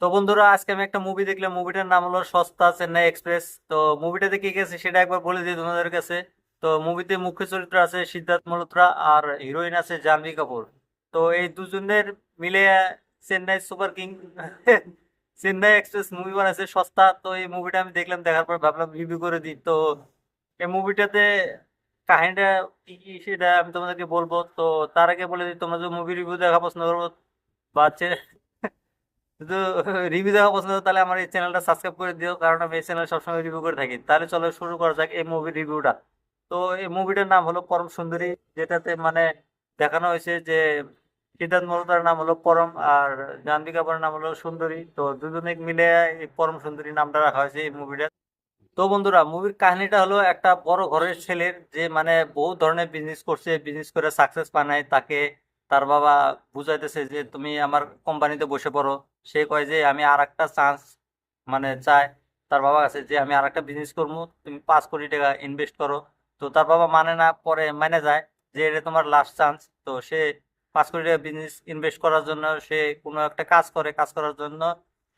তো বন্ধুরা, আজকে আমি একটা মুভি দেখলাম। মুভিটার নাম হলো সস্তা চেন্নাই এক্সপ্রেস। তো মুভিটাতে কি গেছে সেটা একবার বলে দিই তোমাদের কাছে। তো মুভিতে মুখ্য চরিত্র আছে সিদ্ধার্থ মালহোত্রা, আর হিরোইন আছে জাহ্নবী কাপুর। তো এই দুজনের মিলে Chennai super king Chennai express movie বানাইছে সস্তা। তো এই মুভিটা আমি দেখলাম, দেখার পর ভাবলাম রিভিউ করে দিই। তো এই মুভিটাতে কাহিনীটা কি কি সেটা আমি তোমাদেরকে বলবো। তো তার আগে বলে দিই, তোমরা যদি মুভি রিভিউ দেখা পছন্দ করো বা যদি রিভিউ দেখা পছন্দ হয়, তাহলে আমার এই চ্যানেলটা সাবস্ক্রাইব করে দিও, কারণ আমি এই চ্যানেল সবসময় রিভিউ করে থাকি। তাহলে চলো শুরু করা যাক এই মুভির রিভিউটা। তো এই মুভিটার নাম হলো পরম সুন্দরী, যেটাতে মানে দেখানো হয়েছে যে সিদ্ধার্থ মালহোত্রার নাম হলো পরম, আর জাহ্নবী কাপুরের নাম হলো সুন্দরী। তো দুজনে মিলে এই পরম সুন্দরী নামটা রাখা হয়েছে এই মুভিটা। তো বন্ধুরা, মুভির কাহিনীটা হলো একটা বড় ঘরের ছেলের যে মানে বহু ধরনের বিজনেস করছে, বিজনেস করে সাকসেস পায় নাই। তাকে তার বাবা বুঝাইতেছে যে তুমি আমার কোম্পানিতে বসে পড়ো। সে কয় যে আমি আর একটা চান্স মানে চাই তার বাবা কাছে, যে আমি আর একটা বিজনেস করবো, তুমি 5 কোটি টাকা ইনভেস্ট করো। তো তার বাবা মানে না, পরে মানে যায় যে এটা তোমার লাস্ট চান্স। তো সে 5 কোটি টাকা বিজনেস ইনভেস্ট করার জন্য সে কোনো একটা কাজ করে, কাজ করার জন্য।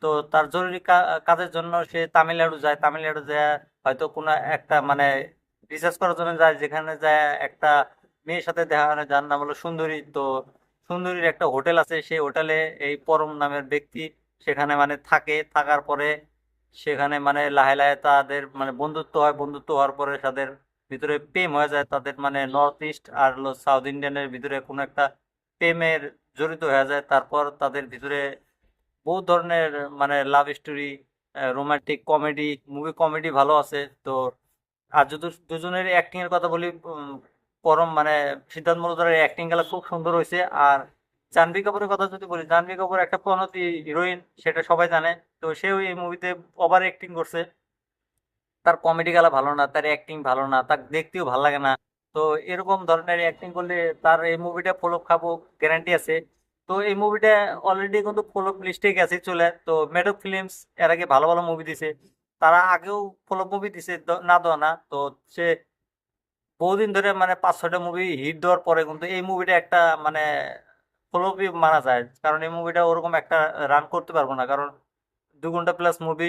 তো তার জরুরি কাজের জন্য সে তামিলনাড়ু যায়। তামিলনাড়ু যায় হয়তো কোনো একটা মানে রিসার্চ করার জন্য যায়, যেখানে যায় একটা মেয়ের সাথে দেখা হয়, যার নাম হলো সুন্দরী। তো সুন্দরীর একটা হোটেল আছে, সেই হোটেলে এই পরম নামের ব্যক্তি সেখানে মানে থাকে। থাকার পরে সেখানে মানে লাহে লাহে তাদের মানে বন্ধুত্ব হয়। বন্ধুত্ব হওয়ার পরে তাদের ভিতরে প্রেম হয়ে যায়। তাদের মানে নর্থ ইস্ট আর হলো সাউথ ইন্ডিয়ানের ভিতরে কোনো একটা প্রেমের জড়িত হয়ে যায়। তারপর তাদের ভিতরে বহু ধরনের মানে love story, romantic comedy, movie comedy ভালো আছে। তো আর যদি দুজনের অ্যাক্টিং এর কথা বলি, পরম মানে সিদ্ধার্থ মালহোত্রার অ্যাক্টিং গুলা খুব সুন্দর হয়েছে। আর জাহ্নবী কাপুরের কথা যদি বলি, জাহ্নবী কাপুর একটা প্রণতি হিরোইন, সেটা সবাই জানে। তো সেও এই মুভিতে ওভার অ্যাক্টিং করছে। তার কমেডি গালা ভালো না, তার অ্যাক্টিং ভালো না, তার দেখতেও ভালো লাগে না। তো এরকম ধরনের অ্যাক্টিং করলে তার এই মুভিটা ফ্লপ খাবো গ্যারান্টি আছে। তো এই মুভিটা অলরেডি কিন্তু ফ্লপ লিস্টে গেছে চলে। তো মেডক ফিল্মস এর আগে ভালো ভালো মুভি দিছে, তারা আগেও ফ্লপ মুভি দিছে, না দেওয়া না। তো সে বহুদিন ধরে মানে 5-6টা মুভি হিট দেওয়ার পরে কিন্তু এই মুভিটা একটা মানে ফ্লপই মানা যায়, কারণ এই মুভিটা ওরকম একটা রান করতে পারবো না। কারণ 2 ঘন্টা প্লাস মুভি,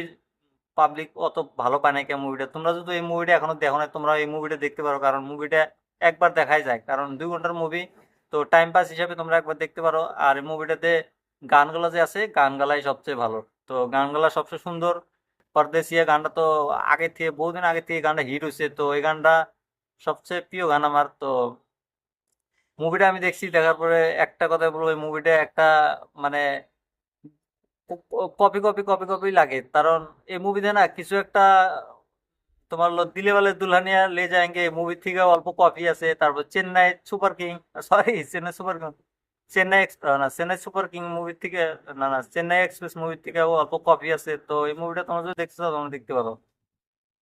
পাবলিক অত ভালো পায় না কেন মুভিটা। তোমরা যদি এই মুভিটা এখনো দেখো না, তোমরা এই মুভিটা দেখতে পারো, কারণ মুভিটা একবার দেখাই যায়, কারণ 2 ঘন্টার মুভি। তো টাইম পাস হিসাবে তোমরা একবার দেখতে পারো। আর এই মুভিটাতে গানগুলো যে আছে, গানগুলাই সবচেয়ে ভালো। তো গানগুলা সবচেয়ে সুন্দর। পরদেশিয়া গানটা তো আগে থেকে, বহুদিন আগে থেকে গানটা হিট হয়েছে। তো এই গানটা সবচেয়ে প্রিয় গান আমার। তো মুভিটা আমি দেখছি, দেখার পরে একটা কথা বলবো, এই মুভিটা একটা মানে কপি কপি কপি কপি লাগে। কারণ এই মুভিতে না কিছু একটা তোমার হলো দিলে বলে দুলহানিয়া লে যায়েঙ্গে মুভি থেকে অল্প কপি আছে। তারপর Chennai super king, sorry Chennai super king, না চেন্নাই সুপার কিং মুভি থেকে, না না চেন্নাই এক্সপ্রেস মুভি থেকে অল্প কপি আছে। তো এই মুভিটা তোমরা যদি দেখতে চাও তোমরা দেখতে পারো।